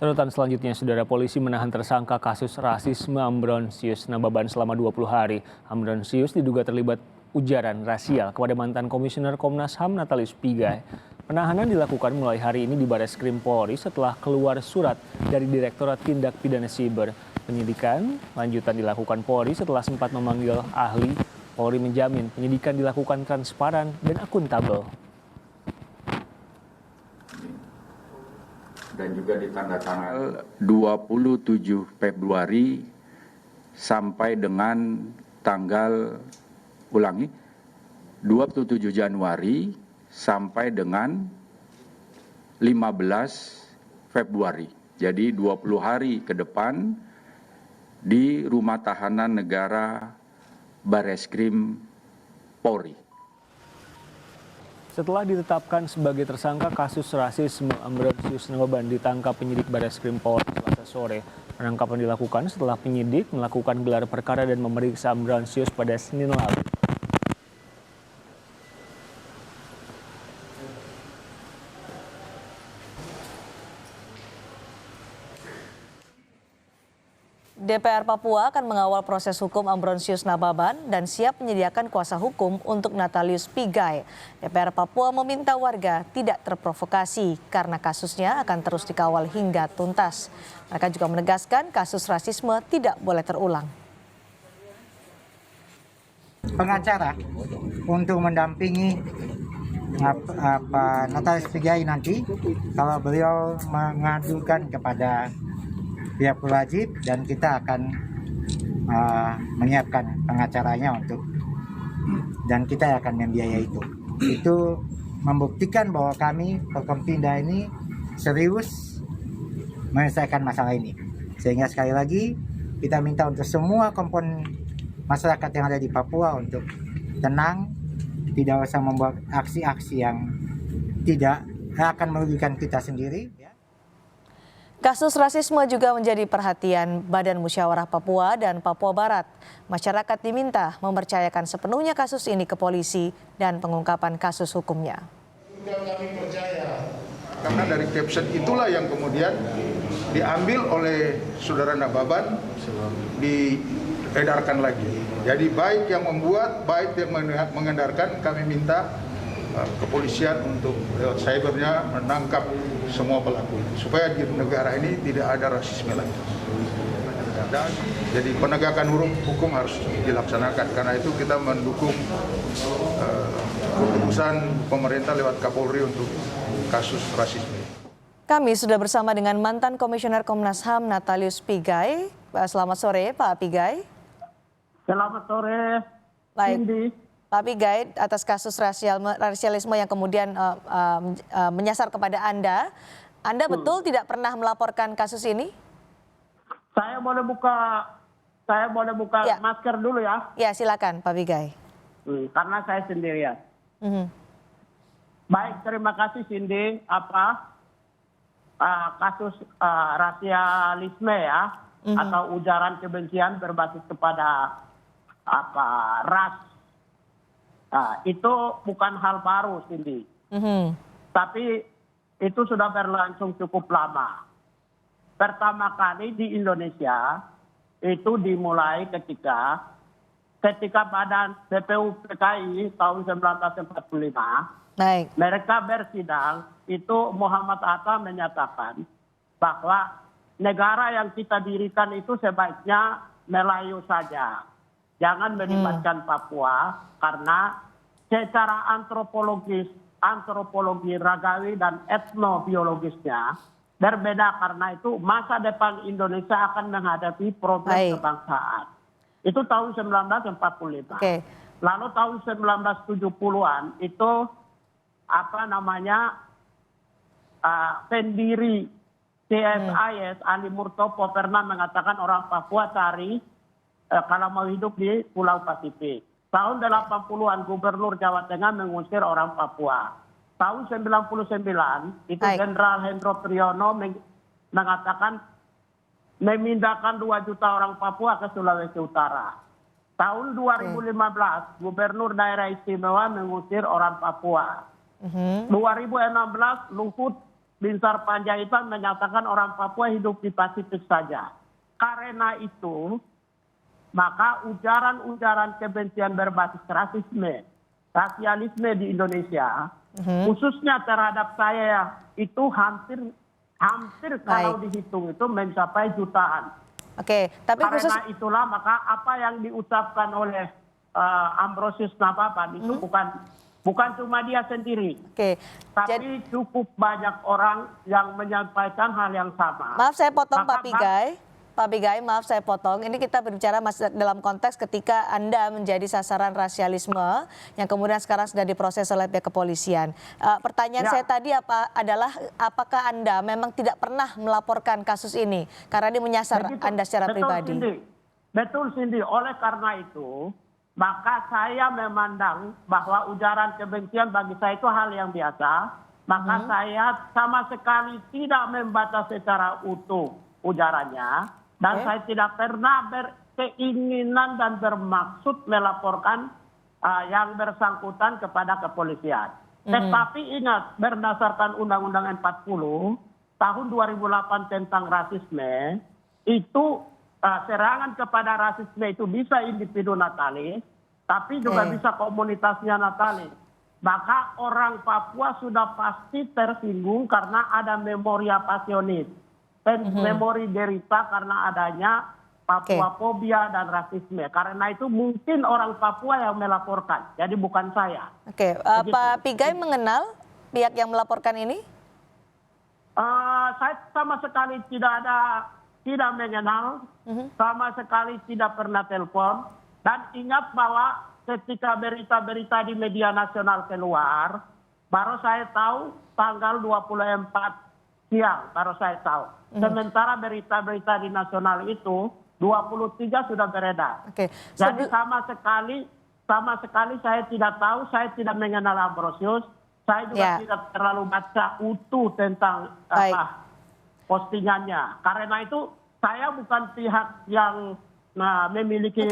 Sorotan selanjutnya, saudara, polisi menahan tersangka kasus rasisme Ambrosius Nababan selama 20 hari. Ambrosius diduga terlibat ujaran rasial kepada mantan Komisioner Komnas HAM Natalius Pigai. Penahanan dilakukan mulai hari ini di Bareskrim Polri setelah keluar surat dari Direktorat Tindak Pidana Siber. Penyidikan lanjutan dilakukan Polri setelah sempat memanggil ahli. Polri menjamin penyidikan dilakukan transparan dan akuntabel. Dan juga ditandatangani 27 Februari sampai dengan tanggal 27 Januari sampai dengan 15 Februari. Jadi 20 hari ke depan di Rumah Tahanan Negara Bareskrim Polri. Setelah ditetapkan sebagai tersangka kasus rasisme, Ambrosius Nababan ditangkap penyidik Bareskrim Polri Selasa sore. Penangkapan dilakukan setelah penyidik melakukan gelar perkara dan memeriksa Ambrosius pada Senin lalu. DPR Papua akan mengawal proses hukum Ambrosius Nababan dan siap menyediakan kuasa hukum untuk Natalius Pigai. DPR Papua meminta warga tidak terprovokasi karena kasusnya akan terus dikawal hingga tuntas. Mereka juga menegaskan kasus rasisme tidak boleh terulang. Pengacara untuk mendampingi Natalius Pigai nanti kalau beliau mengadukan kepada pihak berwajib, dan kita akan menyiapkan pengacaranya dan kita akan membiayai itu. Itu membuktikan bahwa kami Forkompinda ini serius menyelesaikan masalah ini. Sehingga sekali lagi kita minta untuk semua komponen masyarakat yang ada di Papua untuk tenang, tidak usah membuat aksi-aksi yang tidak akan merugikan kita sendiri. Kasus rasisme juga menjadi perhatian Badan Musyawarah Papua dan Papua Barat. Masyarakat diminta mempercayakan sepenuhnya kasus ini ke polisi dan pengungkapan kasus hukumnya. Kami percaya, karena dari caption itulah yang kemudian diambil oleh saudara Nababan, diedarkan lagi. Jadi baik yang membuat, baik yang mengedarkan, kami minta kepolisian untuk lewat cybernya menangkap semua pelaku supaya di negara ini tidak ada rasisme lagi. Dan jadi penegakan hukum harus dilaksanakan, karena itu kita mendukung keputusan pemerintah lewat Kapolri untuk kasus rasisme. Kami sudah bersama dengan mantan Komisioner Komnas HAM Natalius Pigai. Selamat sore Pak Pigai. Selamat sore. Baik. Cindy. Pak Pigai, atas kasus rasialisme yang kemudian menyasar kepada Anda betul tidak pernah melaporkan kasus ini? Saya boleh buka ya. Masker dulu ya? Ya, silakan Pak Pigai. Karena saya sendirian. Baik, terima kasih Cindy. Kasus rasialisme ya, atau ujaran kebencian berbasis kepada ras. Itu bukan hal baru, Cindy. Tapi itu sudah berlangsung cukup lama. Pertama kali di Indonesia itu dimulai ketika Badan BPUPKI tahun 1945, mereka bersidang, itu Muhammad Atta menyatakan bahwa negara yang kita dirikan itu sebaiknya Melayu saja. Jangan melibatkan Papua, karena secara antropologi ragawi dan etnobiologisnya berbeda, karena itu masa depan Indonesia akan menghadapi problem kebangsaan. Itu tahun 1945. Lalu tahun 1970-an itu pendiri CSIS Ali Murtopo pernah mengatakan orang Papua cari kalau mau hidup di Pulau Pasifik. Tahun 80-an Gubernur Jawa Tengah mengusir orang Papua. Tahun 99 itu Jenderal Hendro Priyono mengatakan memindahkan 2 juta orang Papua ke Sulawesi Utara. Tahun 2015 Gubernur Daerah Istimewa mengusir orang Papua. 2016 Luhut Binsar Panjaitan menyatakan orang Papua hidup di Pasifik saja. Karena itu, maka ujaran-ujaran kebencian berbasis rasialisme di Indonesia, khususnya terhadap saya itu hampir kalau dihitung itu mencapai jutaan. Oke, tapi Karena itulah maka apa yang diucapkan oleh Ambrosius Nababan itu bukan cuma dia sendiri, tapi cukup banyak orang yang menyampaikan hal yang sama. Maaf saya potong Pak Pigai, maaf saya potong. Ini kita berbicara masih dalam konteks ketika Anda menjadi sasaran rasialisme yang kemudian sekarang sudah diproses oleh pihak kepolisian. Pertanyaan saya tadi adalah apakah Anda memang tidak pernah melaporkan kasus ini karena ini menyasar Anda secara pribadi? Betul Cindy, oleh karena itu maka saya memandang bahwa ujaran kebencian bagi saya itu hal yang biasa. Maka saya sama sekali tidak membaca secara utuh ujarannya. Dan saya tidak pernah berkeinginan dan bermaksud melaporkan yang bersangkutan kepada kepolisian. Tetapi ingat, berdasarkan Undang-Undang 40 tahun 2008 tentang rasisme, itu serangan kepada rasisme itu bisa individu natalis, tapi juga bisa komunitasnya natalis. Maka orang Papua sudah pasti tersinggung karena ada memoria pasionis. Memori derita karena adanya Papuafobia dan rasisme. Karena itu mungkin orang Papua yang melaporkan, jadi bukan saya. Pak Pigai mengenal pihak yang melaporkan ini? Saya sama sekali tidak mengenal, sama sekali tidak pernah telepon. Dan ingat bahwa ketika berita-berita di media nasional keluar, baru saya tahu tanggal 24 siang, baru saya tahu. Sementara berita-berita di nasional itu 23 sudah beredar. Jadi sama sekali saya tidak tahu, saya tidak mengenal Ambrosius. Saya juga tidak terlalu baca utuh tentang postingannya. Karena itu saya bukan pihak yang memiliki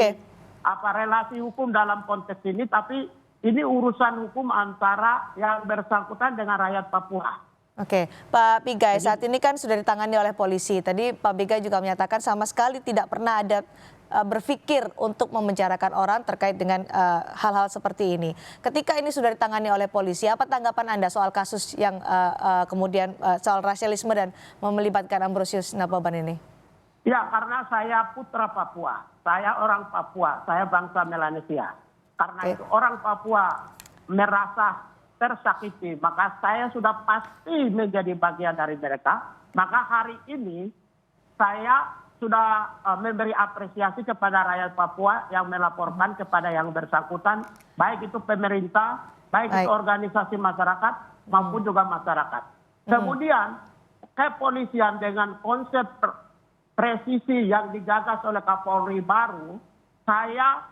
relasi hukum dalam konteks ini, tapi ini urusan hukum antara yang bersangkutan dengan rakyat Papua. Pak Pigai, saat ini kan sudah ditangani oleh polisi. Tadi Pak Pigai juga menyatakan sama sekali tidak pernah ada berpikir untuk memenjarakan orang terkait dengan hal-hal seperti ini. Ketika ini sudah ditangani oleh polisi, apa tanggapan Anda soal kasus yang kemudian soal rasialisme dan melibatkan Ambrosius Nababan ini? Ya, karena saya putra Papua, saya orang Papua, saya bangsa Melanesia. Karena itu orang Papua merasa tersakiti, maka saya sudah pasti menjadi bagian dari mereka. Maka hari ini saya sudah memberi apresiasi kepada rakyat Papua yang melaporkan kepada yang bersangkutan, baik itu pemerintah, baik itu organisasi masyarakat maupun juga masyarakat. Kemudian kepolisian dengan konsep presisi yang digagas oleh Kapolri baru, saya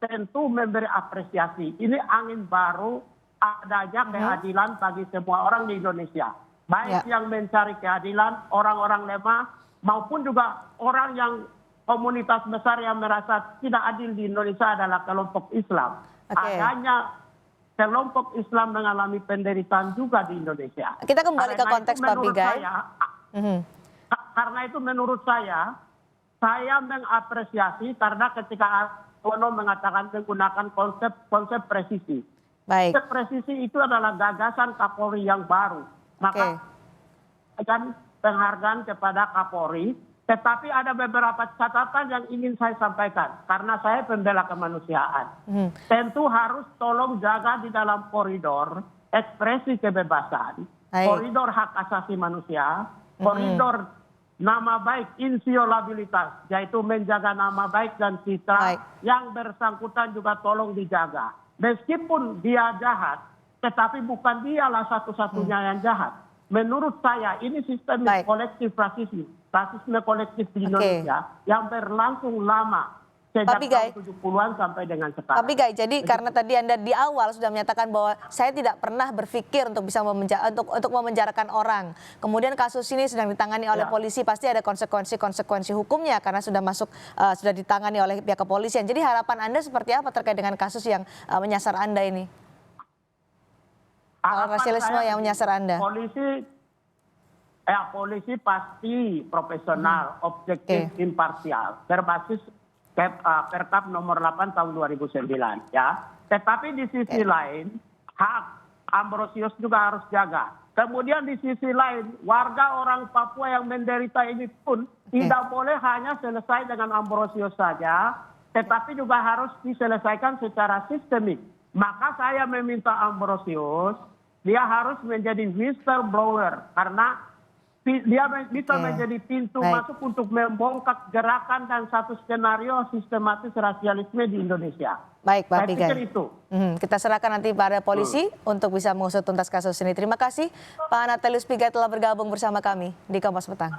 tentu memberi apresiasi. Ini angin baru adanya keadilan bagi semua orang di Indonesia. Baik yang mencari keadilan, orang-orang lemah, maupun juga orang yang komunitas besar yang merasa tidak adil di Indonesia adalah kelompok Islam. Adanya kelompok Islam mengalami penderitaan juga di Indonesia. Kita kembali ke konteks Pak Pigai. Karena itu menurut saya mengapresiasi karena ketika Ono mengatakan menggunakan konsep presisi. Konsep presisi itu adalah gagasan Kapolri yang baru. Maka dan penghargaan kepada Kapolri. Tetapi ada beberapa catatan yang ingin saya sampaikan. Karena saya pembela kemanusiaan. Tentu harus tolong jaga di dalam koridor ekspresi kebebasan. Koridor hak asasi manusia. Koridor nama baik, inviolabilitas. Yaitu menjaga nama baik dan citra yang bersangkutan juga tolong dijaga. Meskipun dia jahat, tetapi bukan dialah satu-satunya yang jahat. Menurut saya ini sistem kolektif rasisme kolektif di Indonesia yang berlangsung lama. Sejak tahun 70-an sampai dengan sekarang. Pak Pigai, jadi karena tadi Anda di awal sudah menyatakan bahwa saya tidak pernah berpikir untuk bisa untuk memenjarakan orang. Kemudian kasus ini sedang ditangani oleh polisi, pasti ada konsekuensi hukumnya karena sudah ditangani oleh pihak kepolisian. Jadi harapan Anda seperti apa terkait dengan kasus yang menyasar Anda ini? Rasialisme yang menyasar Anda. polisi pasti profesional, objektif, imparsial, berbasis Perkap nomor 8 tahun 2009 ya. Tetapi di sisi lain hak Ambrosius juga harus jaga. Kemudian di sisi lain warga orang Papua yang menderita ini pun tidak boleh hanya selesai dengan Ambrosius saja, tetapi juga harus diselesaikan secara sistemik. Maka saya meminta Ambrosius dia harus menjadi whistleblower karena dia bisa menjadi pintu masuk untuk membongkar gerakan dan satu skenario sistematis rasialisme di Indonesia. Baik, Pak Saya Pigai. pikir itu. Kita serahkan nanti pada polisi untuk bisa mengusut tuntas kasus ini. Terima kasih Pak Natalius Pigai telah bergabung bersama kami di Kompas Petang.